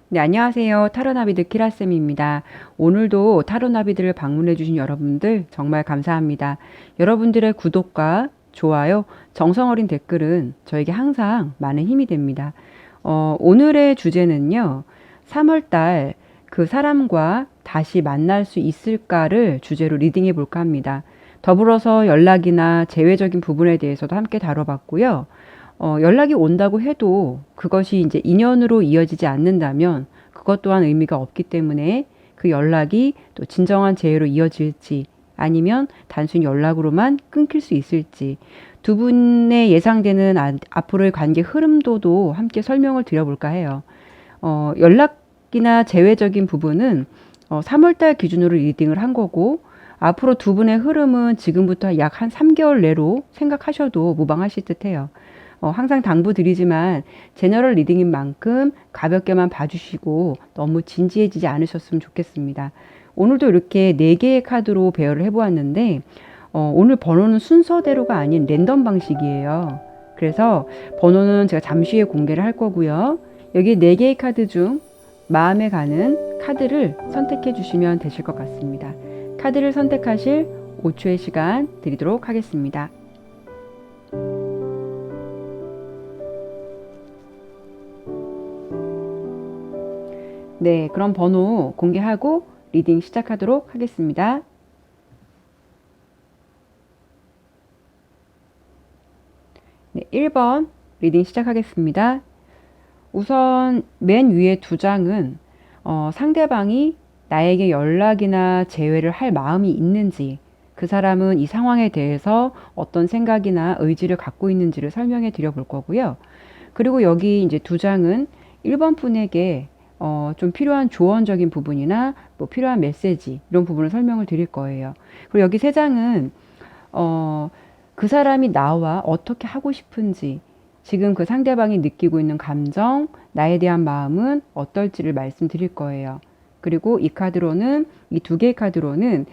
네, 안녕하세요. 타로나비드 키라쌤입니다. 오늘도 타로나비드를 방문해주신 여러분들 정말 감사합니다. 여러분들의 구독과 좋아요, 정성어린 댓글은 저에게 항상 많은 힘이 됩니다. 오늘의 주제는요, 3월달 그 사람과 다시 만날 수 있을까를 주제로 리딩해 볼까 합니다. 더불어서 연락이나 재회적인 부분에 대해서도 함께 다뤄봤고요. 연락이 온다고 해도 그것이 이제 인연으로 이어지지 않는다면 그것 또한 의미가 없기 때문에 그 연락이 또 진정한 재회로 이어질지 아니면 단순히 연락으로만 끊길 수 있을지 두 분의 예상되는 앞으로의 관계 흐름도도 함께 설명을 드려볼까 해요. 연락이나 재회적인 부분은 3월달 기준으로 리딩을 한 거고 앞으로 두 분의 흐름은 지금부터 약 한 3개월 내로 생각하셔도 무방하실 듯해요. 항상 당부드리지만 제너럴 리딩인 만큼 가볍게만 봐주시고 너무 진지해지지 않으셨으면 좋겠습니다. 오늘도 이렇게 4개의 카드로 배열을 해보았는데 오늘 번호는 순서대로가 아닌 랜덤 방식이에요. 그래서 번호는 제가 잠시 후에 공개를 할 거고요. 여기 4개의 카드 중 마음에 가는 카드를 선택해 주시면 되실 것 같습니다. 카드를 선택하실 5초의 시간 드리도록 하겠습니다. 네, 그럼 번호 공개하고 리딩 시작하도록 하겠습니다. 네, 1번 리딩 시작하겠습니다. 우선 맨 위에 2장은 상대방이 나에게 연락이나 재회를 할 마음이 있는지, 그 사람은 이 상황에 대해서 어떤 생각이나 의지를 갖고 있는지를 설명해 드려 볼 거고요. 그리고 여기 이제 2장은 1번 분에게 좀 필요한 조언적인 부분이나 뭐 필요한 메시지 이런 부분을 설명을 드릴 거예요. 그리고 여기 3장은 그 사람이 나와 어떻게 하고 싶은지, 지금 그 상대방이 느끼고 있는 감정, 나에 대한 마음은 어떨지를 말씀드릴 거예요. 그리고 이 카드로는, 이 2개의 카드로는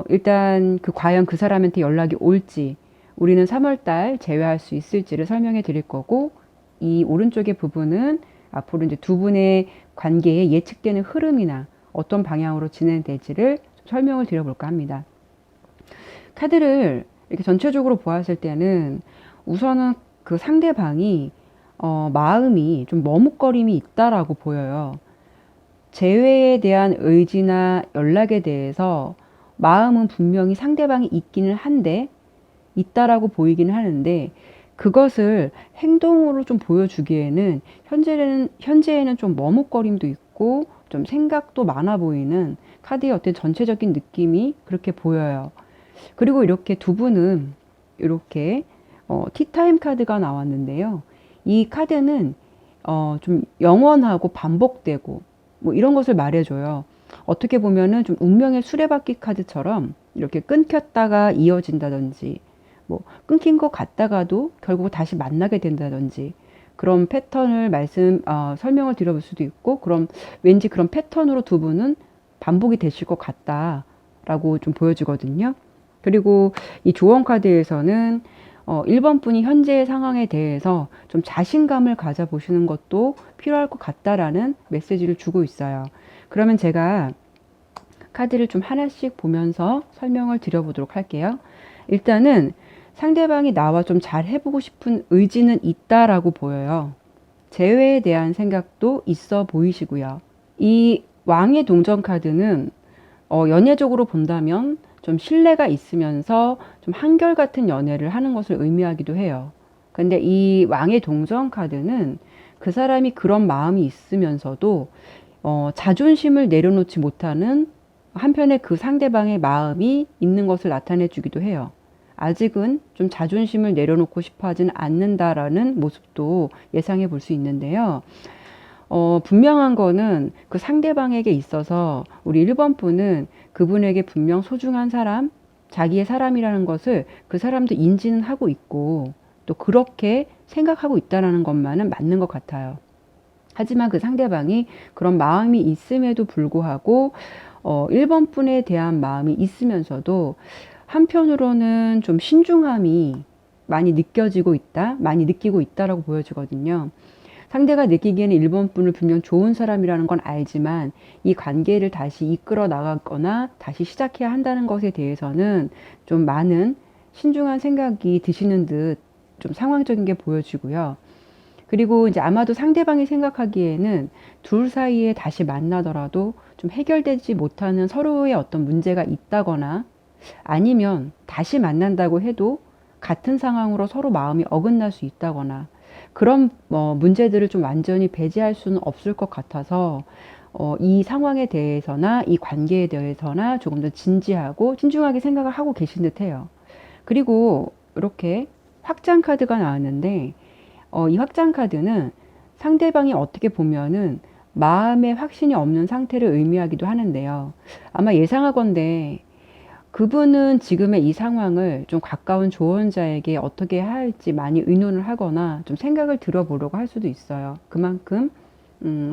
일단 과연 그 사람한테 연락이 올지, 우리는 3월달 재회할 수 있을지를 설명해 드릴 거고, 이 오른쪽의 부분은 앞으로 이제 두 분의 관계에 예측되는 흐름이나 어떤 방향으로 진행될지를 설명을 드려볼까 합니다. 카드를 이렇게 전체적으로 보았을 때는 우선은 그 상대방이 마음이 좀 머뭇거림이 있다라고 보여요. 재회에 대한 의지나 연락에 대해서 마음은 분명히 상대방이 있기는 한데, 있다라고 보이긴 하는데 그것을 행동으로 좀 보여주기에는 현재에는 좀 머뭇거림도 있고 좀 생각도 많아 보이는 카드의 어떤 전체적인 느낌이 그렇게 보여요. 그리고 이렇게 두 분은 이렇게 티타임 카드가 나왔는데요. 이 카드는 좀 영원하고 반복되고 뭐 이런 것을 말해줘요. 어떻게 보면은 좀 운명의 수레바퀴 카드처럼 이렇게 끊겼다가 이어진다든지, 뭐 끊긴 것 같다가도 결국 다시 만나게 된다든지 그런 패턴을 설명을 드려볼 수도 있고, 그럼 왠지 그런 패턴으로 두 분은 반복이 되실 것 같다라고 좀 보여지거든요. 그리고 이 조언 카드에서는 1번 분이 현재의 상황에 대해서 좀 자신감을 가져보시는 것도 필요할 것 같다라는 메시지를 주고 있어요. 그러면 제가 카드를 좀 하나씩 보면서 설명을 드려보도록 할게요. 일단은 상대방이 나와 좀 잘 해보고 싶은 의지는 있다라고 보여요. 재회에 대한 생각도 있어 보이시고요. 이 왕의 동전 카드는 연예적으로 본다면 좀 신뢰가 있으면서 좀 한결같은 연애를 하는 것을 의미하기도 해요. 근데 이 왕의 동전 카드는 그 사람이 그런 마음이 있으면서도 자존심을 내려놓지 못하는 한편에 그 상대방의 마음이 있는 것을 나타내 주기도 해요. 아직은 좀 자존심을 내려놓고 싶어 하진 않는다라는 모습도 예상해 볼 수 있는데요. 분명한 거는 그 상대방에게 있어서 우리 1번 분은 그분에게 분명 소중한 사람, 자기의 사람이라는 것을 그 사람도 인지는 하고 있고 또 그렇게 생각하고 있다라는 것만은 맞는 것 같아요. 하지만 그 상대방이 그런 마음이 있음에도 불구하고 1번 분에 대한 마음이 있으면서도 한편으로는 좀 신중함이 많이 느껴지고 있다, 많이 느끼고 있다라고 보여지거든요. 상대가 느끼기에는 1번 분을 분명 좋은 사람이라는 건 알지만 이 관계를 다시 이끌어 나가거나 다시 시작해야 한다는 것에 대해서는 좀 많은 신중한 생각이 드시는 듯 좀 상황적인 게 보여지고요. 그리고 이제 아마도 상대방이 생각하기에는 둘 사이에 다시 만나더라도 좀 해결되지 못하는 서로의 어떤 문제가 있다거나 아니면 다시 만난다고 해도 같은 상황으로 서로 마음이 어긋날 수 있다거나 그런 문제들을 좀 완전히 배제할 수는 없을 것 같아서 이 상황에 대해서나 이 관계에 대해서나 조금 더 진지하고 신중하게 생각을 하고 계신 듯해요. 그리고 이렇게 확장 카드가 나왔는데 이 확장 카드는 상대방이 어떻게 보면은 마음에 확신이 없는 상태를 의미하기도 하는데요. 아마 예상하건대 그분은 지금의 이 상황을 좀 가까운 조언자에게 어떻게 해야 할지 많이 의논을 하거나 좀 생각을 들어보려고 할 수도 있어요. 그만큼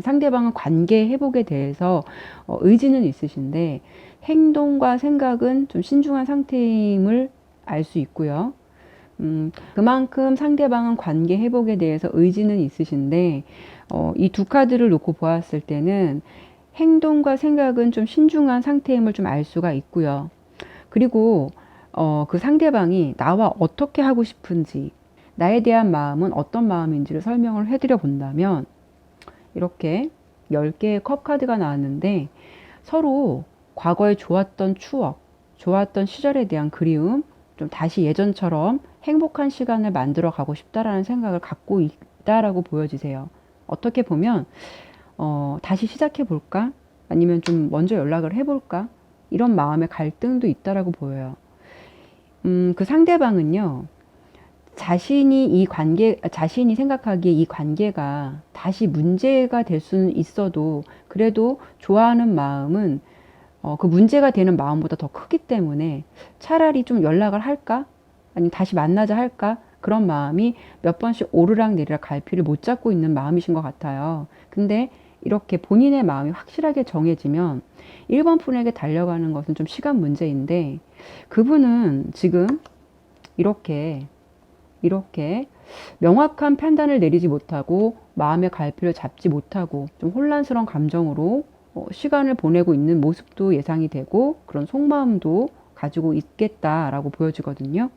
상대방은 관계 회복에 대해서 의지는 있으신데 행동과 생각은 좀 신중한 상태임을 알 수 있고요. 그만큼 상대방은 관계 회복에 대해서 의지는 있으신데 이 두 카드를 놓고 보았을 때는 행동과 생각은 좀 신중한 상태임을 좀 알 수가 있고요. 그리고 그 상대방이 나와 어떻게 하고 싶은지, 나에 대한 마음은 어떤 마음인지를 설명을 해드려 본다면 이렇게 10개의 컵 카드가 나왔는데 서로 과거에 좋았던 추억, 좋았던 시절에 대한 그리움, 좀 다시 예전처럼 행복한 시간을 만들어 가고 싶다라는 생각을 갖고 있다라고 보여지세요. 어떻게 보면 다시 시작해 볼까? 아니면 좀 먼저 연락을 해볼까? 이런 마음의 갈등도 있다라고 보여요. 그 상대방은요, 자신이 생각하기에 이 관계가 다시 문제가 될 수는 있어도 그래도 좋아하는 마음은 그 문제가 되는 마음보다 더 크기 때문에 차라리 좀 연락을 할까? 아니면 다시 만나자 할까? 그런 마음이 몇 번씩 오르락내리락 갈피를 못 잡고 있는 마음이신 것 같아요. 근데 이렇게 본인의 마음이 확실하게 정해지면 1번 분에게 달려가는 것은 좀 시간 문제인데 그분은 지금 이렇게 명확한 판단을 내리지 못하고 마음의 갈피를 잡지 못하고 좀 혼란스러운 감정으로 시간을 보내고 있는 모습도 예상이 되고 그런 속마음도 가지고 있겠다라고 보여지거든요.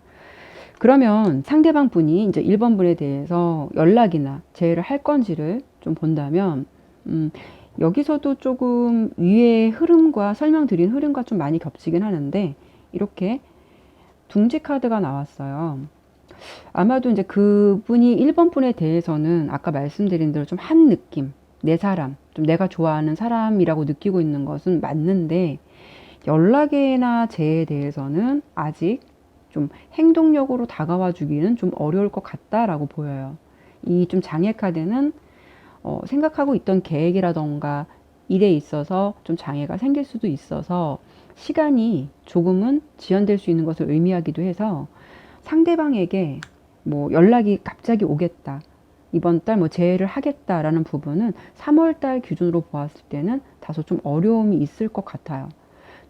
그러면 상대방 분이 이제 1번 분에 대해서 연락이나 재회를 할 건지를 좀 본다면 여기서도 조금 위의 흐름과 설명드린 흐름과 좀 많이 겹치긴 하는데 이렇게 둥지 카드가 나왔어요. 아마도 이제 그분이 1번 분에 대해서는 아까 말씀드린 대로 좀 한 느낌, 내 사람, 좀 내가 좋아하는 사람이라고 느끼고 있는 것은 맞는데 연락이나 재에 대해서는 아직 좀 행동력으로 다가와 주기는 좀 어려울 것 같다라고 보여요. 이 좀 장애 카드는 생각하고 있던 계획이라던가 일에 있어서 좀 장애가 생길 수도 있어서 시간이 조금은 지연될 수 있는 것을 의미하기도 해서 상대방에게 뭐 연락이 갑자기 오겠다. 이번 달 뭐 재회를 하겠다라는 부분은 3월 달 기준으로 보았을 때는 다소 좀 어려움이 있을 것 같아요.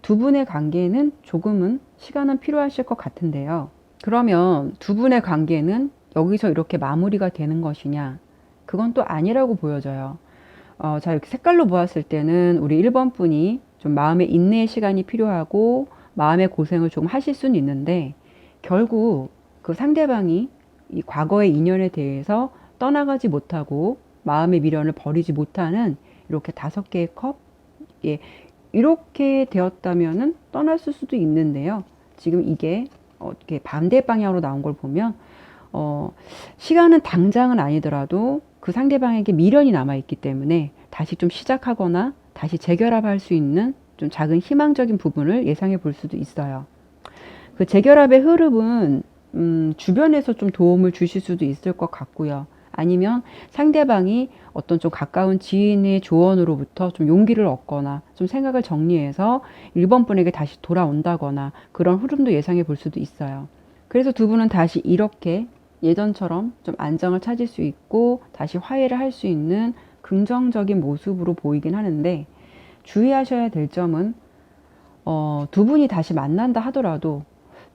두 분의 관계는 조금은 시간은 필요하실 것 같은데요. 그러면 두 분의 관계는 여기서 이렇게 마무리가 되는 것이냐? 그건 또 아니라고 보여져요. 자, 이렇게 색깔로 보았을 때는 우리 1번 분이 좀 마음의 인내의 시간이 필요하고 마음의 고생을 조금 하실 수는 있는데 결국 그 상대방이 이 과거의 인연에 대해서 떠나가지 못하고 마음의 미련을 버리지 못하는 이렇게 5개의 컵, 예, 이렇게 되었다면은 떠났을 수도 있는데요. 지금 이게 이렇게 반대 방향으로 나온 걸 보면 시간은 당장은 아니더라도 그 상대방에게 미련이 남아있기 때문에 다시 좀 시작하거나 다시 재결합할 수 있는 좀 작은 희망적인 부분을 예상해 볼 수도 있어요. 그 재결합의 흐름은 주변에서 좀 도움을 주실 수도 있을 것 같고요. 아니면 상대방이 어떤 좀 가까운 지인의 조언으로부터 좀 용기를 얻거나 좀 생각을 정리해서 1번 분에게 다시 돌아온다거나 그런 흐름도 예상해 볼 수도 있어요. 그래서 두 분은 다시 이렇게 예전처럼 좀 안정을 찾을 수 있고 다시 화해를 할 수 있는 긍정적인 모습으로 보이긴 하는데 주의하셔야 될 점은 두 분이 다시 만난다 하더라도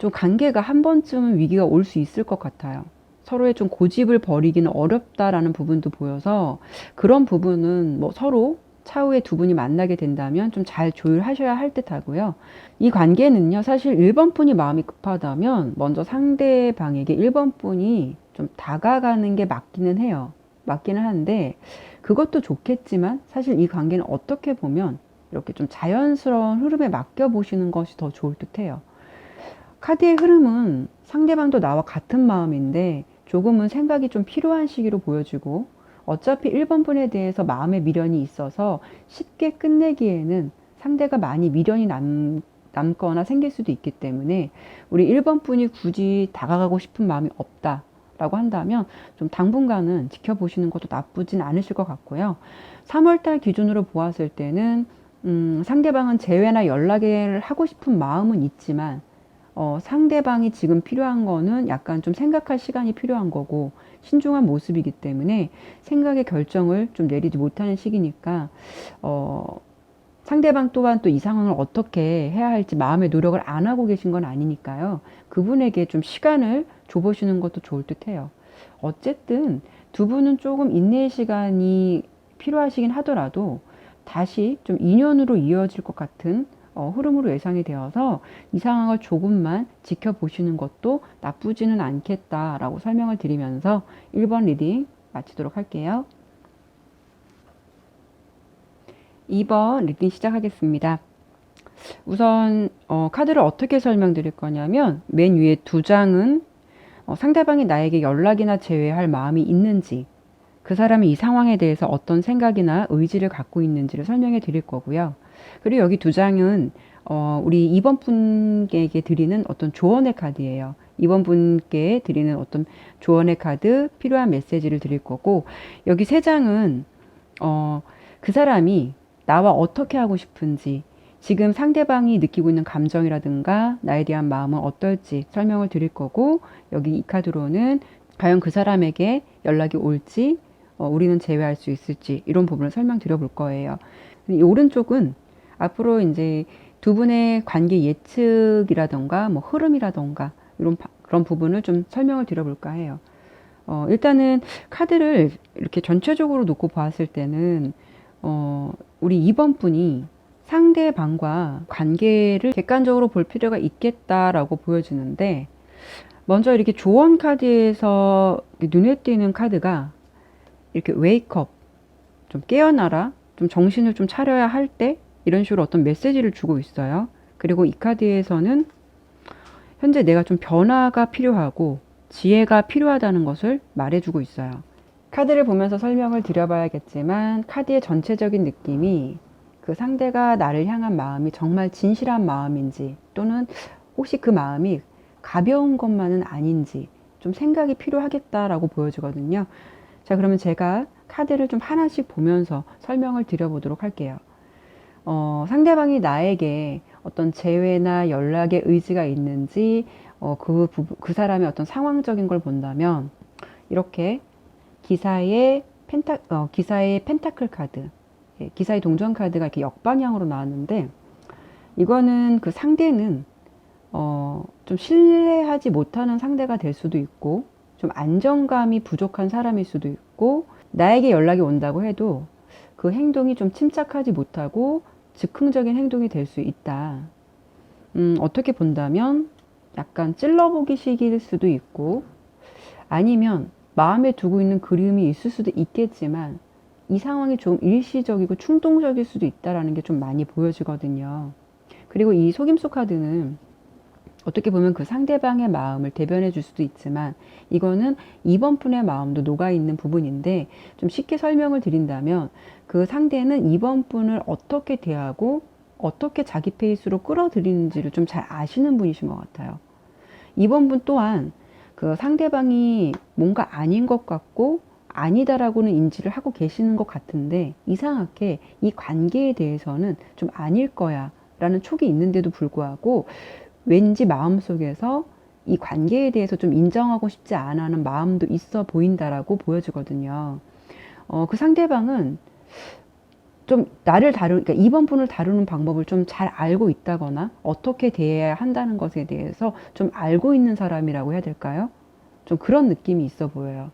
좀 관계가 한 번쯤은 위기가 올 수 있을 것 같아요. 서로의 좀 고집을 버리기는 어렵다라는 부분도 보여서 그런 부분은 뭐 서로 차후에 두 분이 만나게 된다면 좀 잘 조율하셔야 할 듯 하고요. 이 관계는요, 사실 1번 분이 마음이 급하다면 먼저 상대방에게 1번 분이 좀 다가가는 게 맞기는 해요. 맞기는 한데 그것도 좋겠지만 사실 이 관계는 어떻게 보면 이렇게 좀 자연스러운 흐름에 맡겨보시는 것이 더 좋을 듯 해요. 카드의 흐름은 상대방도 나와 같은 마음인데 조금은 생각이 좀 필요한 시기로 보여지고 어차피 1번 분에 대해서 마음의 미련이 있어서 쉽게 끝내기에는 상대가 많이 미련이 남거나 생길 수도 있기 때문에 우리 1번 분이 굳이 다가가고 싶은 마음이 없다 라고 한다면 좀 당분간은 지켜보시는 것도 나쁘진 않으실 것 같고요. 3월달 기준으로 보았을 때는 상대방은 재회나 연락을 하고 싶은 마음은 있지만 상대방이 지금 필요한 거는 약간 좀 생각할 시간이 필요한 거고 신중한 모습이기 때문에 생각의 결정을 좀 내리지 못하는 시기니까 상대방 또한 또 이 상황을 어떻게 해야 할지 마음의 노력을 안 하고 계신 건 아니니까요. 그분에게 좀 시간을 줘보시는 것도 좋을 듯 해요. 어쨌든 두 분은 조금 인내의 시간이 필요하시긴 하더라도 다시 좀 인연으로 이어질 것 같은 흐름으로 예상이 되어서 이 상황을 조금만 지켜보시는 것도 나쁘지는 않겠다라고 설명을 드리면서 1번 리딩 마치도록 할게요. 2번 리딩 시작하겠습니다. 우선 카드를 어떻게 설명드릴 거냐면 맨 위에 두 장은 상대방이 나에게 연락이나 제외할 마음이 있는지 그 사람이 이 상황에 대해서 어떤 생각이나 의지를 갖고 있는지를 설명해 드릴 거고요. 그리고 여기 두 장은 우리 2번 분에게 드리는 어떤 조언의 카드예요. 2번 분께 드리는 어떤 조언의 카드, 필요한 메시지를 드릴 거고 여기 세 장은 그 사람이 나와 어떻게 하고 싶은지 지금 상대방이 느끼고 있는 감정이라든가 나에 대한 마음은 어떨지 설명을 드릴 거고 여기 이 카드로는 과연 그 사람에게 연락이 올지 우리는 제외할 수 있을지 이런 부분을 설명드려 볼 거예요. 이 오른쪽은 앞으로 이제 두 분의 관계 예측이라던가 뭐 흐름이라던가 이런 그런 부분을 좀 설명을 드려볼까 해요. 일단은 카드를 이렇게 전체적으로 놓고 봤을 때는 우리 2번 분이 상대방과 관계를 객관적으로 볼 필요가 있겠다라고 보여지는데 먼저 이렇게 조언 카드에서 눈에 띄는 카드가 이렇게 웨이크업, 좀 깨어나라, 좀 정신을 좀 차려야 할 때 이런 식으로 어떤 메시지를 주고 있어요. 그리고 이 카드에서는 현재 내가 좀 변화가 필요하고 지혜가 필요하다는 것을 말해주고 있어요. 카드를 보면서 설명을 드려봐야겠지만 카드의 전체적인 느낌이 그 상대가 나를 향한 마음이 정말 진실한 마음인지 또는 혹시 그 마음이 가벼운 것만은 아닌지 좀 생각이 필요하겠다라고 보여지거든요. 자, 그러면 제가 카드를 좀 하나씩 보면서 설명을 드려보도록 할게요. 상대방이 나에게 어떤 재회나 연락의 의지가 있는지 그 사람의 어떤 상황적인 걸 본다면 이렇게 기사의 펜타클 카드, 기사의 동전 카드가 이렇게 역방향으로 나왔는데 이거는 그 상대는 좀 신뢰하지 못하는 상대가 될 수도 있고 좀 안정감이 부족한 사람일 수도 있고 나에게 연락이 온다고 해도 그 행동이 좀 침착하지 못하고 즉흥적인 행동이 될 수 있다. 어떻게 본다면 약간 찔러보기식일 수도 있고 아니면 마음에 두고 있는 그림이 있을 수도 있겠지만 이 상황이 좀 일시적이고 충동적일 수도 있다라는 게 좀 많이 보여지거든요. 그리고 이 속임수 카드는 어떻게 보면 그 상대방의 마음을 대변해 줄 수도 있지만 이거는 2번 분의 마음도 녹아있는 부분인데 좀 쉽게 설명을 드린다면 그 상대는 2번 분을 어떻게 대하고 어떻게 자기 페이스로 끌어들이는지를 좀 잘 아시는 분이신 것 같아요. 2번 분 또한 그 상대방이 뭔가 아닌 것 같고 아니다라고는 인지를 하고 계시는 것 같은데 이상하게 이 관계에 대해서는 좀 아닐 거야 라는 촉이 있는데도 불구하고 왠지 마음속에서 이 관계에 대해서 좀 인정하고 싶지 않아 하는 마음도 있어 보인다라고 보여지거든요. 그 상대방은 좀 나를 그러니까 2번 분을 다루는 방법을 좀 잘 알고 있다거나 어떻게 대해야 한다는 것에 대해서 좀 알고 있는 사람이라고 해야 될까요? 좀 그런 느낌이 있어 보여요.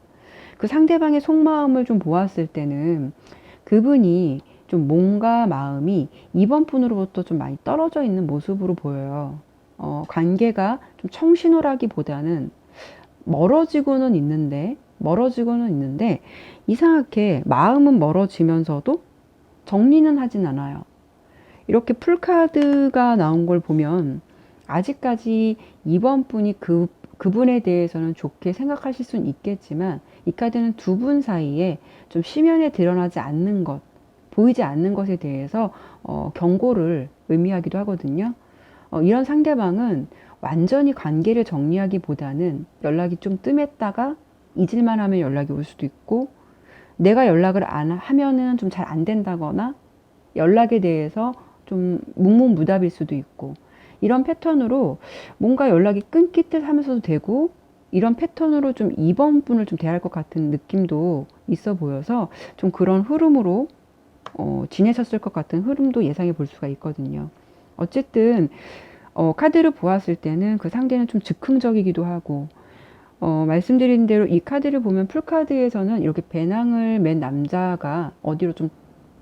그 상대방의 속마음을 좀 보았을 때는 그분이 좀 몸과 마음이 2번 분으로부터 좀 많이 떨어져 있는 모습으로 보여요. 관계가 좀 청신호라기보다는 멀어지고는 있는데, 이상하게 마음은 멀어지면서도 정리는 하진 않아요. 이렇게 풀카드가 나온 걸 보면 아직까지 이번 분이 그분에 대해서는 좋게 생각하실 수는 있겠지만, 이 카드는 두 분 사이에 좀 심연에 드러나지 않는 것, 보이지 않는 것에 대해서 경고를 의미하기도 하거든요. 이런 상대방은 완전히 관계를 정리하기보다는 연락이 좀 뜸했다가 잊을만 하면 연락이 올 수도 있고, 내가 연락을 안 하면은 좀 잘 안 된다거나 연락에 대해서 좀 묵묵무답일 수도 있고, 이런 패턴으로 뭔가 연락이 끊길 듯 하면서도 되고, 이런 패턴으로 좀 이번 분을 좀 대할 것 같은 느낌도 있어 보여서 좀 그런 흐름으로 지내셨을 것 같은 흐름도 예상해 볼 수가 있거든요. 어쨌든 카드를 보았을 때는 그 상대는 좀 즉흥적이기도 하고, 말씀드린 대로 이 카드를 보면 풀카드에서는 이렇게 배낭을 맨 남자가 어디로 좀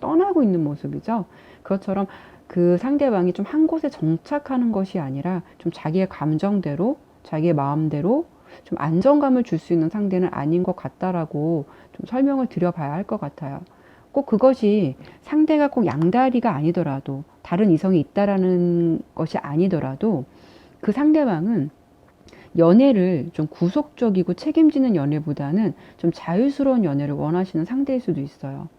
떠나고 있는 모습이죠. 그것처럼 그 상대방이 좀 한 곳에 정착하는 것이 아니라 좀 자기의 감정대로, 자기의 마음대로 좀 안정감을 줄 수 있는 상대는 아닌 것 같다라고 좀 설명을 드려봐야 할 것 같아요. 꼭 그것이 상대가 꼭 양다리가 아니더라도, 다른 이성이 있다라는 것이 아니더라도, 그 상대방은 연애를 좀 구속적이고 책임지는 연애보다는 좀 자유스러운 연애를 원하시는 상대일 수도 있어요.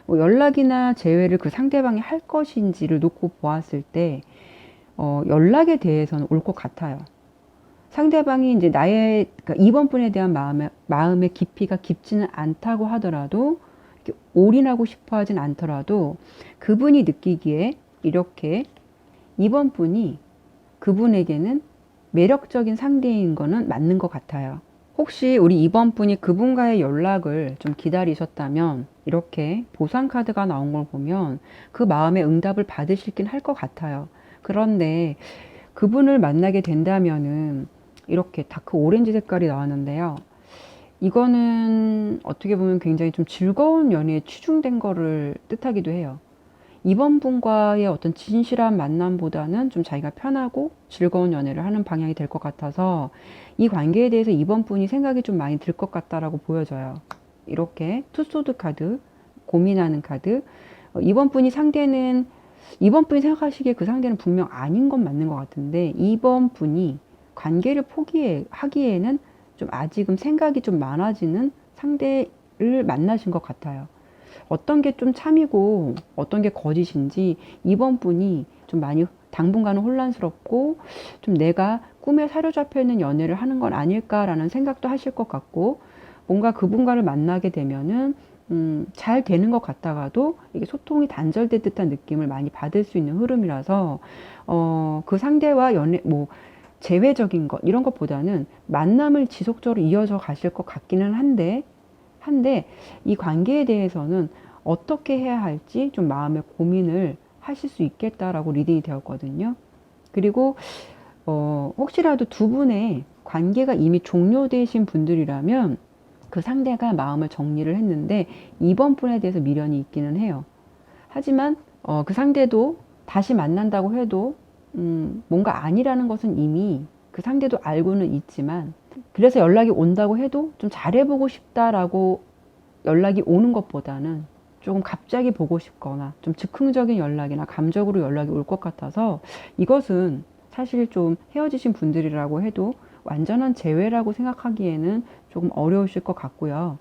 뭐 연락이나 재회를 그 상대방이 할 것인지를 놓고 보았을 때, 연락에 대해서는 올 것 같아요. 상대방이 이제 그러니까 이번 분에 대한 마음의 깊이가 깊지는 않다고 하더라도, 이렇게 올인하고 싶어 하진 않더라도, 그분이 느끼기에 이렇게 이번 분이 그분에게는 매력적인 상대인 거는 맞는 것 같아요. 혹시 우리 이번 분이 그분과의 연락을 좀 기다리셨다면, 이렇게 보상 카드가 나온 걸 보면 그 마음의 응답을 받으시긴 할 것 같아요. 그런데 그분을 만나게 된다면은 이렇게 다크 오렌지 색깔이 나왔는데요. 이거는 어떻게 보면 굉장히 좀 즐거운 연애에 치중된 거를 뜻하기도 해요. 이번 분과의 어떤 진실한 만남보다는 좀 자기가 편하고 즐거운 연애를 하는 방향이 될 것 같아서, 이 관계에 대해서 이번 분이 생각이 좀 많이 들 것 같다라고 보여져요. 이렇게 투소드 카드, 고민하는 카드. 이번 분이 생각하시기에 그 상대는 분명 아닌 건 맞는 것 같은데, 이번 분이 관계를 포기하기에는 좀 아직은 생각이 좀 많아지는 상대를 만나신 것 같아요. 어떤 게 좀 참이고 어떤 게 거짓인지 이번 분이 좀 많이 당분간은 혼란스럽고, 좀 내가 꿈에 사로잡혀 있는 연애를 하는 건 아닐까라는 생각도 하실 것 같고, 뭔가 그분과를 만나게 되면은 잘 되는 것 같다가도 이게 소통이 단절될 듯한 느낌을 많이 받을 수 있는 흐름이라서, 그 상대와 재회적인 것 이런 것보다는 만남을 지속적으로 이어져 가실 것 같기는 한데 이 관계에 대해서는 어떻게 해야 할지 좀 마음의 고민을 하실 수 있겠다라고 리딩이 되었거든요. 그리고 혹시라도 두 분의 관계가 이미 종료되신 분들이라면 그 상대가 마음을 정리를 했는데 이번 분에 대해서 미련이 있기는 해요. 하지만 그 상대도 다시 만난다고 해도 뭔가 아니라는 것은 이미 그 상대도 알고는 있지만, 그래서 연락이 온다고 해도 좀 잘해보고 싶다라고 연락이 오는 것보다는 조금 갑자기 보고 싶거나 좀 즉흥적인 연락이나 감정으로 연락이 올 것 같아서, 이것은 사실 좀 헤어지신 분들이라고 해도 완전한 재회라고 생각하기에는 조금 어려우실 것 같고요.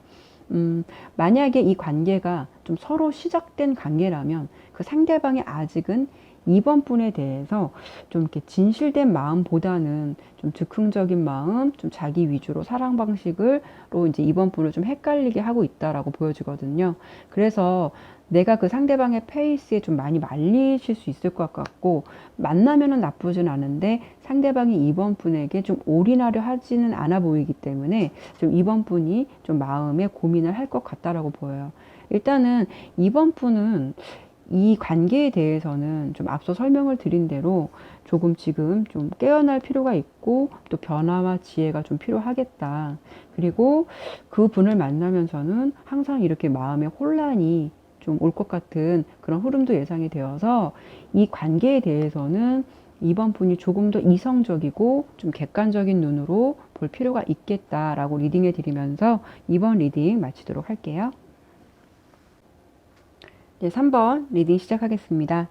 만약에 이 관계가 좀 서로 시작된 관계라면 그 상대방이 아직은 이번 분에 대해서 좀 이렇게 진실된 마음보다는 좀 즉흥적인 마음, 좀 자기 위주로 사랑 방식으로 이제 이번 분을 좀 헷갈리게 하고 있다라고 보여지거든요. 그래서 내가 그 상대방의 페이스에 좀 많이 말리실 수 있을 것 같고, 만나면은 나쁘진 않은데 상대방이 이번 분에게 좀 올인하려 하지는 않아 보이기 때문에 좀 이번 분이 좀 마음에 고민을 할 것 같다라고 보여요. 일단은 이번 분은 이 관계에 대해서는 좀 앞서 설명을 드린 대로 조금 지금 좀 깨어날 필요가 있고 또 변화와 지혜가 좀 필요하겠다. 그리고 그 분을 만나면서는 항상 이렇게 마음의 혼란이 좀 올 것 같은 그런 흐름도 예상이 되어서 이 관계에 대해서는 이번 분이 조금 더 이성적이고 좀 객관적인 눈으로 볼 필요가 있겠다라고 리딩해 드리면서 이번 리딩 마치도록 할게요. 네, 3번 리딩 시작하겠습니다.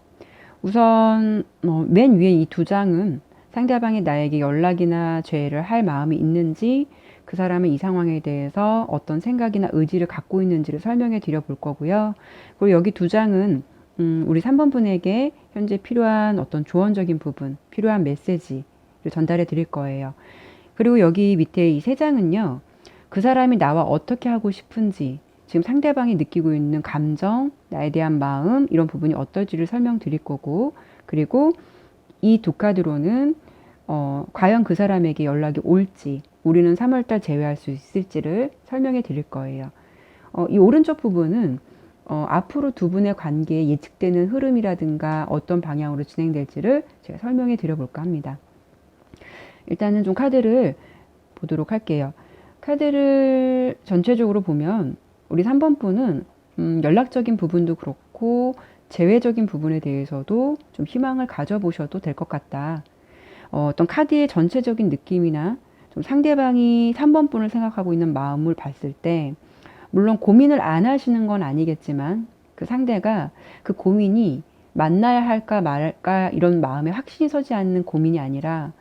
우선 맨 위에 이 두 장은 상대방이 나에게 연락이나 죄를 할 마음이 있는지, 그 사람은 이 상황에 대해서 어떤 생각이나 의지를 갖고 있는지를 설명해 드려 볼 거고요. 그리고 여기 두 장은 우리 3번 분에게 현재 필요한 어떤 조언적인 부분, 필요한 메시지를 전달해 드릴 거예요. 그리고 여기 밑에 이 세 장은요, 그 사람이 나와 어떻게 하고 싶은지, 지금 상대방이 느끼고 있는 감정, 나에 대한 마음, 이런 부분이 어떨지를 설명드릴 거고, 그리고 이 두 카드로는 과연 그 사람에게 연락이 올지, 우리는 3월달 제외할 수 있을지를 설명해 드릴 거예요. 이 오른쪽 부분은 앞으로 두 분의 관계에 예측되는 흐름이라든가 어떤 방향으로 진행될지를 제가 설명해 드려볼까 합니다. 일단은 좀 카드를 보도록 할게요. 카드를 전체적으로 보면 우리 3번 분은 연락적인 부분도 그렇고 재회적인 부분에 대해서도 좀 희망을 가져보셔도 될 것 같다. 어떤 카드의 전체적인 느낌이나 좀 상대방이 3번 분을 생각하고 있는 마음을 봤을 때, 물론 고민을 안 하시는 건 아니겠지만 그 상대가 그 고민이 만나야 할까 말까 이런 마음에 확신이 서지 않는 고민이 아니라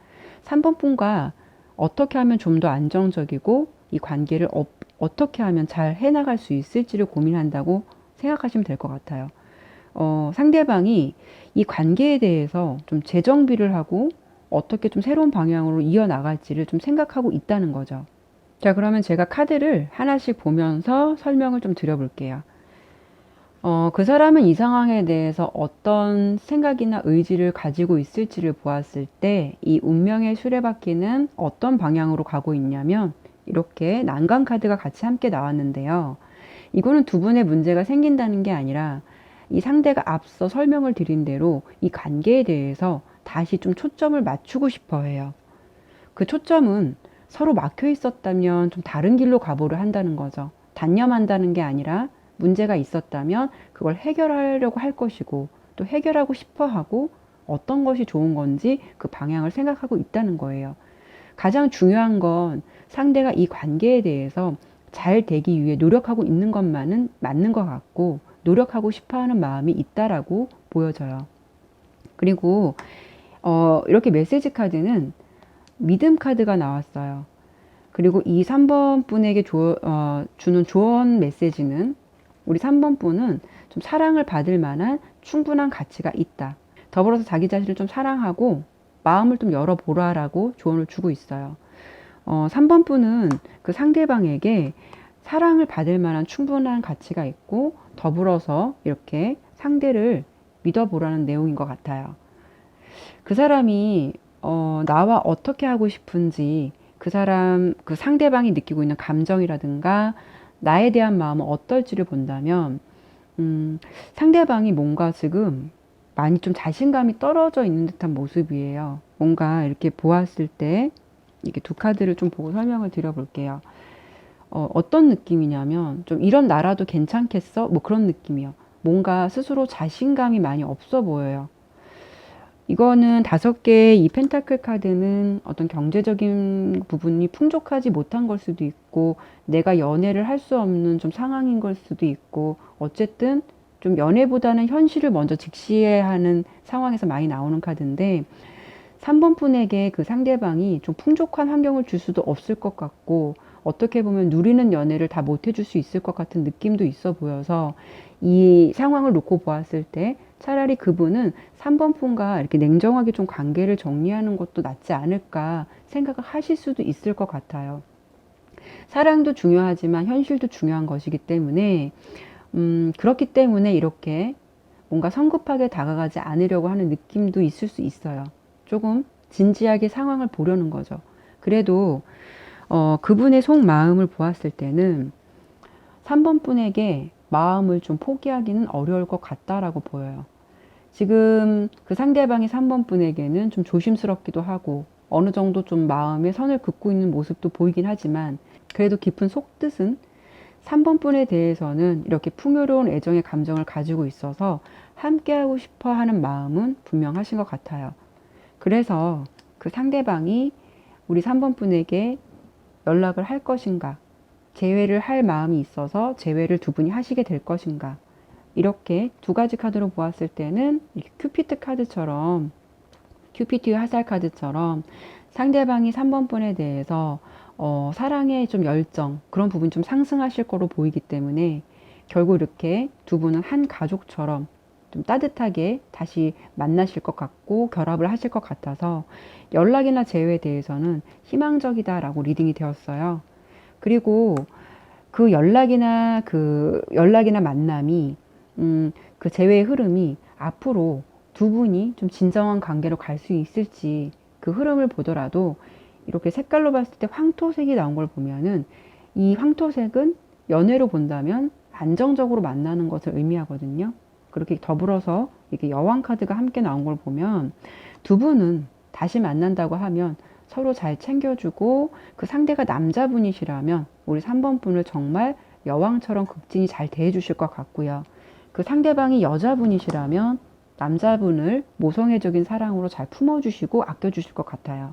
3번 분과 어떻게 하면 좀 더 안정적이고 이 관계를 어떻게 하면 잘 해나갈 수 있을지를 고민한다고 생각하시면 될 것 같아요. 상대방이 이 관계에 대해서 좀 재정비를 하고 어떻게 좀 새로운 방향으로 이어나갈지를 좀 생각하고 있다는 거죠. 자, 그러면 제가 카드를 하나씩 보면서 설명을 좀 드려볼게요. 그 사람은 이 상황에 대해서 어떤 생각이나 의지를 가지고 있을지를 보았을 때 이 운명의 수레바퀴는 어떤 방향으로 가고 있냐면 이렇게 난간 카드가 같이 함께 나왔는데요. 이거는 두 분의 문제가 생긴다는 게 아니라 이 상대가 앞서 설명을 드린 대로 이 관계에 대해서 다시 좀 초점을 맞추고 싶어 해요. 그 초점은 서로 막혀 있었다면 좀 다른 길로 가보려 한다는 거죠. 단념한다는 게 아니라 문제가 있었다면 그걸 해결하려고 할 것이고 또 해결하고 싶어 하고 어떤 것이 좋은 건지 그 방향을 생각하고 있다는 거예요. 가장 중요한 건 상대가 이 관계에 대해서 잘 되기 위해 노력하고 있는 것만은 맞는 것 같고 노력하고 싶어 하는 마음이 있다라고 보여져요. 그리고 이렇게 메시지 카드는 믿음 카드가 나왔어요. 그리고 이 3번 분에게 주는 조언 메시지는 우리 3번 분은 좀 사랑을 받을 만한 충분한 가치가 있다. 더불어서 자기 자신을 좀 사랑하고 마음을 좀 열어보라라고 조언을 주고 있어요. 3번 분은 그 상대방에게 사랑을 받을 만한 충분한 가치가 있고 더불어서 이렇게 상대를 믿어보라는 내용인 것 같아요. 그 사람이 나와 어떻게 하고 싶은지 그 상대방이 느끼고 있는 감정이라든가 나에 대한 마음은 어떨지를 본다면 상대방이 뭔가 지금 많이 좀 자신감이 떨어져 있는 듯한 모습이에요. 뭔가 이렇게 보았을 때 이렇게 두 카드를 좀 보고 설명을 드려볼게요. 어떤 느낌이냐면 좀 이런 나라도 괜찮겠어? 뭐 그런 느낌이요. 뭔가 스스로 자신감이 많이 없어 보여요. 이거는 5개의 이 펜타클 카드는 어떤 경제적인 부분이 풍족하지 못한 걸 수도 있고 내가 연애를 할 수 없는 좀 상황인 걸 수도 있고 어쨌든 좀 연애보다는 현실을 먼저 직시해야 하는 상황에서 많이 나오는 카드인데 3번 분에게 그 상대방이 좀 풍족한 환경을 줄 수도 없을 것 같고 어떻게 보면 누리는 연애를 다 못 해줄 수 있을 것 같은 느낌도 있어 보여서 이 상황을 놓고 보았을 때 차라리 그분은 3번 분과 이렇게 냉정하게 좀 관계를 정리하는 것도 낫지 않을까 생각을 하실 수도 있을 것 같아요. 사랑도 중요하지만 현실도 중요한 것이기 때문에 그렇기 때문에 이렇게 뭔가 성급하게 다가가지 않으려고 하는 느낌도 있을 수 있어요. 조금 진지하게 상황을 보려는 거죠. 그래도 그분의 속마음을 보았을 때는 3번 분에게 마음을 좀 포기하기는 어려울 것 같다라고 보여요. 지금 그 상대방이 3번 분에게는 좀 조심스럽기도 하고 어느 정도 좀 마음에 선을 긋고 있는 모습도 보이긴 하지만 그래도 깊은 속뜻은 3번 분에 대해서는 이렇게 풍요로운 애정의 감정을 가지고 있어서 함께하고 싶어 하는 마음은 분명하신 것 같아요. 그래서 그 상대방이 우리 3번 분에게 연락을 할 것인가, 재회를 할 마음이 있어서 재회를 두 분이 하시게 될 것인가, 이렇게 두 가지 카드로 보았을 때는 큐피트 카드처럼, 큐피트 화살 카드처럼 상대방이 3번 분에 대해서 사랑의 좀 열정, 그런 부분 좀 상승하실 거로 보이기 때문에 결국 이렇게 두 분은 한 가족처럼 좀 따뜻하게 다시 만나실 것 같고 결합을 하실 것 같아서 연락이나 재회에 대해서는 희망적이다라고 리딩이 되었어요. 그리고 그 연락이나 만남이 그 재회의 흐름이 앞으로 두 분이 좀 진정한 관계로 갈 수 있을지 그 흐름을 보더라도 이렇게 색깔로 봤을 때 황토색이 나온 걸 보면은 이 황토색은 연애로 본다면 안정적으로 만나는 것을 의미하거든요. 그렇게 더불어서 이렇게 여왕 카드가 함께 나온 걸 보면 두 분은 다시 만난다고 하면 서로 잘 챙겨주고 그 상대가 남자분이시라면 우리 3번 분을 정말 여왕처럼 극진히 잘 대해주실 것 같고요. 그 상대방이 여자분이시라면 남자분을 모성애적인 사랑으로 잘 품어주시고 아껴주실 것 같아요.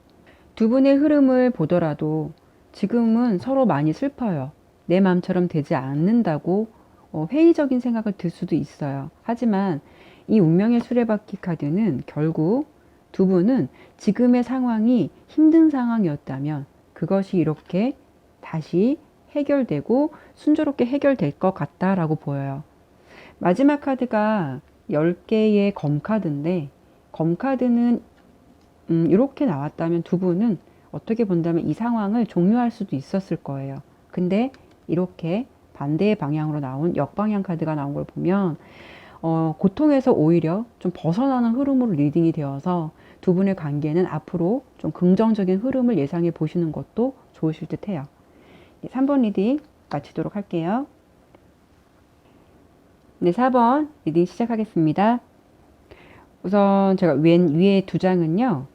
두 분의 흐름을 보더라도 지금은 서로 많이 슬퍼요. 내 마음처럼 되지 않는다고 회의적인 생각을 들 수도 있어요. 하지만 이 운명의 수레바퀴 카드는 결국 두 분은 지금의 상황이 힘든 상황이었다면 그것이 이렇게 다시 해결되고 순조롭게 해결될 것 같다라고 보여요. 마지막 카드가 10개의 검카드인데 검카드는 이렇게 나왔다면 두 분은 어떻게 본다면 이 상황을 종료할 수도 있었을 거예요. 근데 이렇게 반대의 방향으로 나온 역방향 카드가 나온 걸 보면 고통에서 오히려 좀 벗어나는 흐름으로 리딩이 되어서 두 분의 관계는 앞으로 좀 긍정적인 흐름을 예상해 보시는 것도 좋으실 듯 해요. 3번 리딩 마치도록 할게요. 네, 4번 리딩 시작하겠습니다. 우선 제가 왼 위에 두 장은요.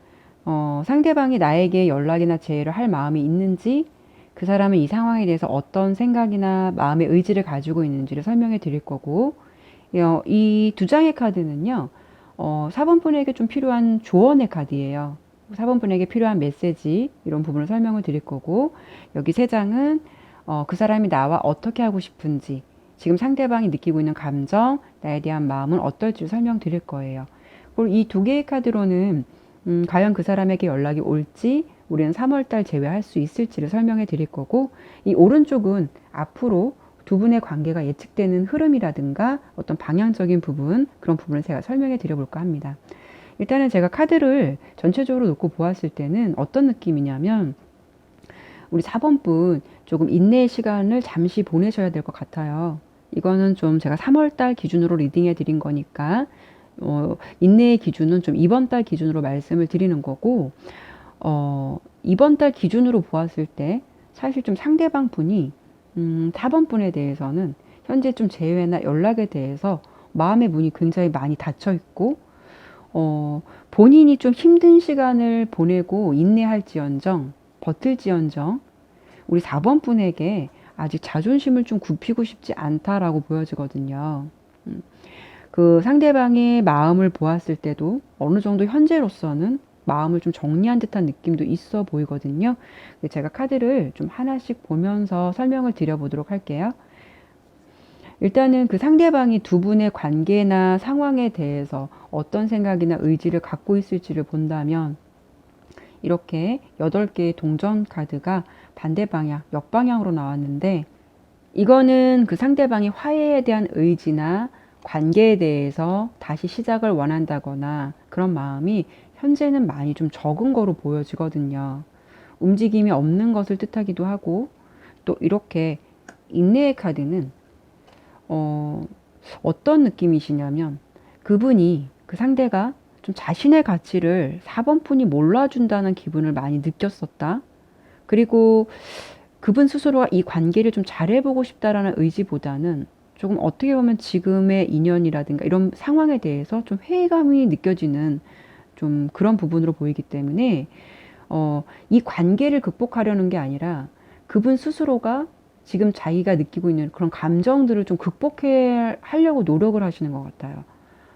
상대방이 나에게 연락이나 재회를 할 마음이 있는지 그 사람은 이 상황에 대해서 어떤 생각이나 마음의 의지를 가지고 있는지를 설명해 드릴 거고 이 두 장의 카드는요. 4번 분에게 좀 필요한 조언의 카드예요. 4번 분에게 필요한 메시지 이런 부분을 설명을 드릴 거고 여기 세 장은 그 사람이 나와 어떻게 하고 싶은지 지금 상대방이 느끼고 있는 감정 나에 대한 마음은 어떨지 설명드릴 거예요. 그리고 이 두 개의 카드로는 과연 그 사람에게 연락이 올지 우리는 3월달 제외할 수 있을지를 설명해 드릴 거고 이 오른쪽은 앞으로 두 분의 관계가 예측되는 흐름이라든가 어떤 방향적인 부분 그런 부분을 제가 설명해 드려볼까 합니다. 일단은 제가 카드를 전체적으로 놓고 보았을 때는 어떤 느낌이냐면 우리 4번 분 조금 인내의 시간을 잠시 보내셔야 될 것 같아요. 이거는 좀 제가 3월달 기준으로 리딩해 드린 거니까 인내의 기준은 좀 이번 달 기준으로 말씀을 드리는 거고 이번 달 기준으로 보았을 때 사실 좀 상대방 분이 4번 분에 대해서는 현재 좀 재회나 연락에 대해서 마음의 문이 굉장히 많이 닫혀 있고 본인이 좀 힘든 시간을 보내고 인내할지언정 버틸지언정 우리 4번 분에게 아직 자존심을 좀 굽히고 싶지 않다라고 보여지거든요. 그 상대방의 마음을 보았을 때도 어느 정도 현재로서는 마음을 좀 정리한 듯한 느낌도 있어 보이거든요. 제가 카드를 좀 하나씩 보면서 설명을 드려보도록 할게요. 일단은 그 상대방이 두 분의 관계나 상황에 대해서 어떤 생각이나 의지를 갖고 있을지를 본다면 이렇게 8개의 동전 카드가 반대 방향, 역방향으로 나왔는데 이거는 그 상대방이 화해에 대한 의지나 관계에 대해서 다시 시작을 원한다거나 그런 마음이 현재는 많이 좀 적은 거로 보여지거든요. 움직임이 없는 것을 뜻하기도 하고 또 이렇게 인내의 카드는 어떤 느낌이시냐면 그분이 그 상대가 좀 자신의 가치를 4번 분이 몰라준다는 기분을 많이 느꼈었다. 그리고 그분 스스로가 이 관계를 좀 잘해보고 싶다라는 의지보다는 조금 어떻게 보면 지금의 인연이라든가 이런 상황에 대해서 좀 회의감이 느껴지는 좀 그런 부분으로 보이기 때문에 이 관계를 극복하려는 게 아니라 그분 스스로가 지금 자기가 느끼고 있는 그런 감정들을 좀 극복해 하려고 노력을 하시는 것 같아요.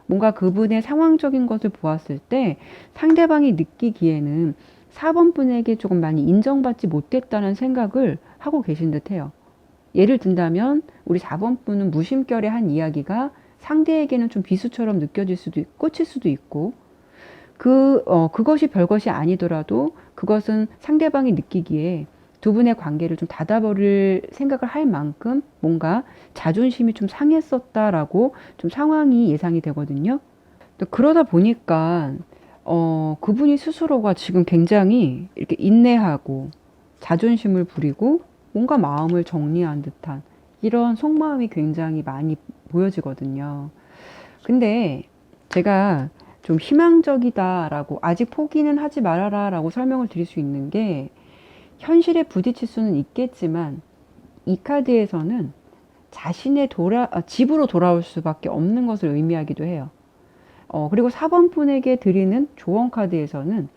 뭔가 그분의 상황적인 것을 보았을 때 상대방이 느끼기에는 4번 분에게 조금 많이 인정받지 못했다는 생각을 하고 계신 듯 해요. 예를 든다면 우리 4번 분은 무심결에 한 이야기가 상대에게는 좀 비수처럼 느껴질 수도 있고 꽂힐 수도 있고 그것이 별것이 아니더라도 그것은 상대방이 느끼기에 두 분의 관계를 좀 닫아버릴 생각을 할 만큼 뭔가 자존심이 좀 상했었다라고 좀 상황이 예상이 되거든요. 또 그러다 보니까 그분이 스스로가 지금 굉장히 이렇게 인내하고 자존심을 부리고 뭔가 마음을 정리한 듯한 이런 속마음이 굉장히 많이 보여지거든요. 근데 제가 좀 희망적이다라고 아직 포기는 하지 말아라라고 설명을 드릴 수 있는 게 현실에 부딪힐 수는 있겠지만 이 카드에서는 자신의 집으로 돌아올 수밖에 없는 것을 의미하기도 해요. 그리고 4번 분에게 드리는 조언 카드에서는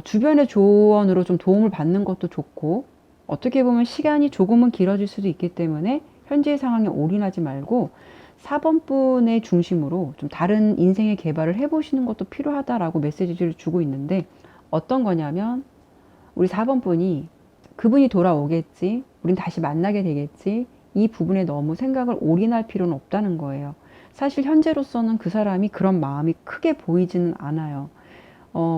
주변의 조언으로 좀 도움을 받는 것도 좋고 어떻게 보면 시간이 조금은 길어질 수도 있기 때문에 현재의 상황에 올인하지 말고 4번 분의 중심으로 좀 다른 인생의 개발을 해보시는 것도 필요하다라고 메시지를 주고 있는데 어떤 거냐면 우리 4번 분이 그분이 돌아오겠지, 우린 다시 만나게 되겠지, 이 부분에 너무 생각을 올인할 필요는 없다는 거예요. 사실 현재로서는 그 사람이 그런 마음이 크게 보이지는 않아요.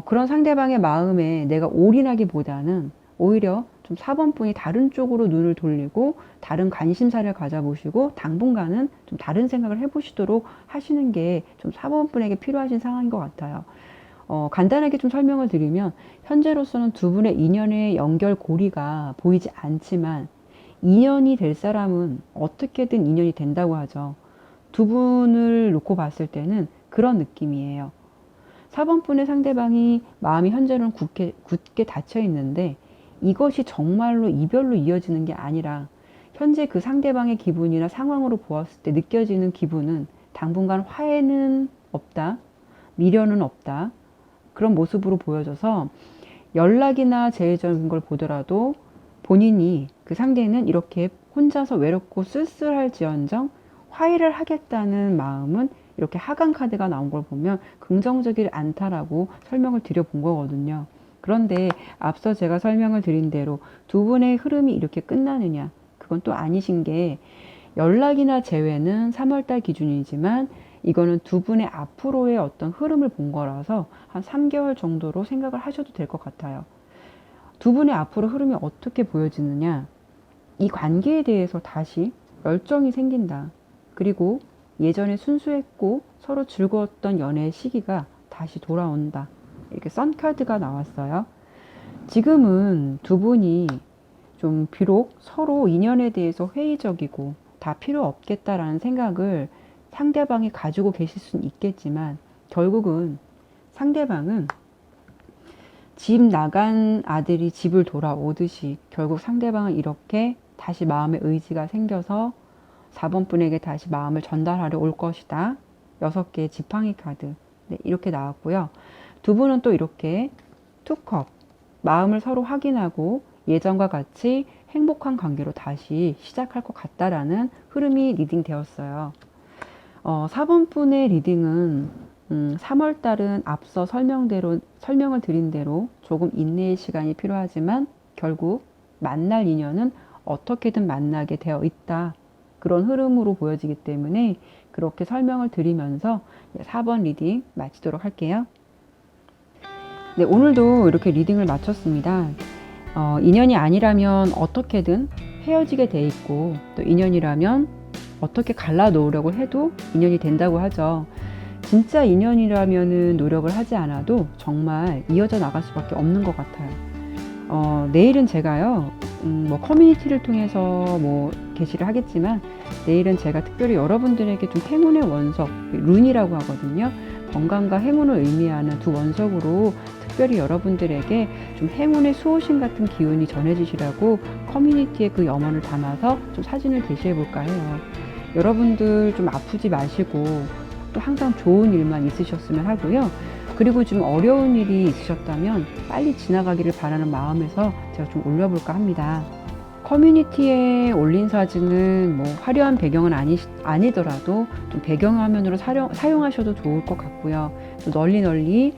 그런 상대방의 마음에 내가 올인하기보다는 오히려 좀 4번 분이 다른 쪽으로 눈을 돌리고 다른 관심사를 가져보시고 당분간은 좀 다른 생각을 해보시도록 하시는 게 좀 4번 분에게 필요하신 상황인 것 같아요. 간단하게 좀 설명을 드리면 현재로서는 두 분의 인연의 연결고리가 보이지 않지만 인연이 될 사람은 어떻게든 인연이 된다고 하죠. 두 분을 놓고 봤을 때는 그런 느낌이에요. 4번 분의 상대방이 마음이 현재는 굳게 닫혀 있는데 이것이 정말로 이별로 이어지는 게 아니라 현재 그 상대방의 기분이나 상황으로 보았을 때 느껴지는 기분은 당분간 화해는 없다, 미련은 없다, 그런 모습으로 보여져서 연락이나 재회적인 걸 보더라도 본인이 그 상대는 이렇게 혼자서 외롭고 쓸쓸할지언정 화해를 하겠다는 마음은 이렇게 하강 카드가 나온 걸 보면 긍정적이지 않다라고 설명을 드려본 거거든요. 그런데 앞서 제가 설명을 드린 대로 두 분의 흐름이 이렇게 끝나느냐? 그건 또 아니신 게 연락이나 재회는 3월달 기준이지만 이거는 두 분의 앞으로의 어떤 흐름을 본 거라서 한 3개월 정도로 생각을 하셔도 될 것 같아요. 두 분의 앞으로 흐름이 어떻게 보여지느냐? 이 관계에 대해서 다시 열정이 생긴다. 그리고 예전에 순수했고 서로 즐거웠던 연애의 시기가 다시 돌아온다. 이렇게 선 카드가 나왔어요. 지금은 두 분이 좀 비록 서로 인연에 대해서 회의적이고 다 필요 없겠다라는 생각을 상대방이 가지고 계실 수는 있겠지만 결국은 상대방은 집 나간 아들이 집을 돌아오듯이 결국 상대방은 이렇게 다시 마음의 의지가 생겨서 4번 분에게 다시 마음을 전달하려 올 것이다. 6개의 지팡이 카드. 네, 이렇게 나왔고요. 두 분은 또 이렇게 투컵, 마음을 서로 확인하고 예전과 같이 행복한 관계로 다시 시작할 것 같다라는 흐름이 리딩 되었어요. 4번 분의 리딩은 3월 달은 앞서 설명을 드린 대로 조금 인내의 시간이 필요하지만 결국 만날 인연은 어떻게든 만나게 되어 있다. 그런 흐름으로 보여지기 때문에 그렇게 설명을 드리면서 4번 리딩 마치도록 할게요. 네, 오늘도 이렇게 리딩을 마쳤습니다. 인연이 아니라면 어떻게든 헤어지게 돼 있고 또 인연이라면 어떻게 갈라놓으려고 해도 인연이 된다고 하죠. 진짜 인연이라면은 노력을 하지 않아도 정말 이어져 나갈 수밖에 없는 것 같아요. 내일은 제가요, 뭐 커뮤니티를 통해서 뭐 게시를 하겠지만 내일은 제가 특별히 여러분들에게 좀 행운의 원석, 룬이라고 하거든요. 건강과 행운을 의미하는 두 원석으로 특별히 여러분들에게 좀 행운의 수호신 같은 기운이 전해지시라고 커뮤니티에 그 염원을 담아서 좀 사진을 게시해 볼까 해요. 여러분들 좀 아프지 마시고 또 항상 좋은 일만 있으셨으면 하고요. 그리고 좀 어려운 일이 있으셨다면 빨리 지나가기를 바라는 마음에서 제가 좀 올려볼까 합니다. 커뮤니티에 올린 사진은 뭐 화려한 배경은 아니더라도 좀 배경화면으로 사용하셔도 좋을 것 같고요. 또 널리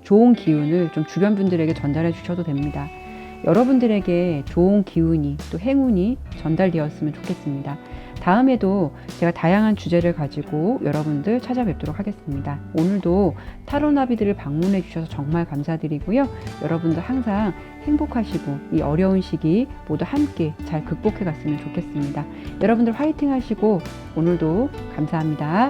좋은 기운을 좀 주변 분들에게 전달해 주셔도 됩니다. 여러분들에게 좋은 기운이 또 행운이 전달되었으면 좋겠습니다. 다음에도 제가 다양한 주제를 가지고 여러분들 찾아뵙도록 하겠습니다. 오늘도 타로나비들을 방문해 주셔서 정말 감사드리고요. 여러분들 항상 행복하시고 이 어려운 시기 모두 함께 잘 극복해 갔으면 좋겠습니다. 여러분들 화이팅 하시고 오늘도 감사합니다.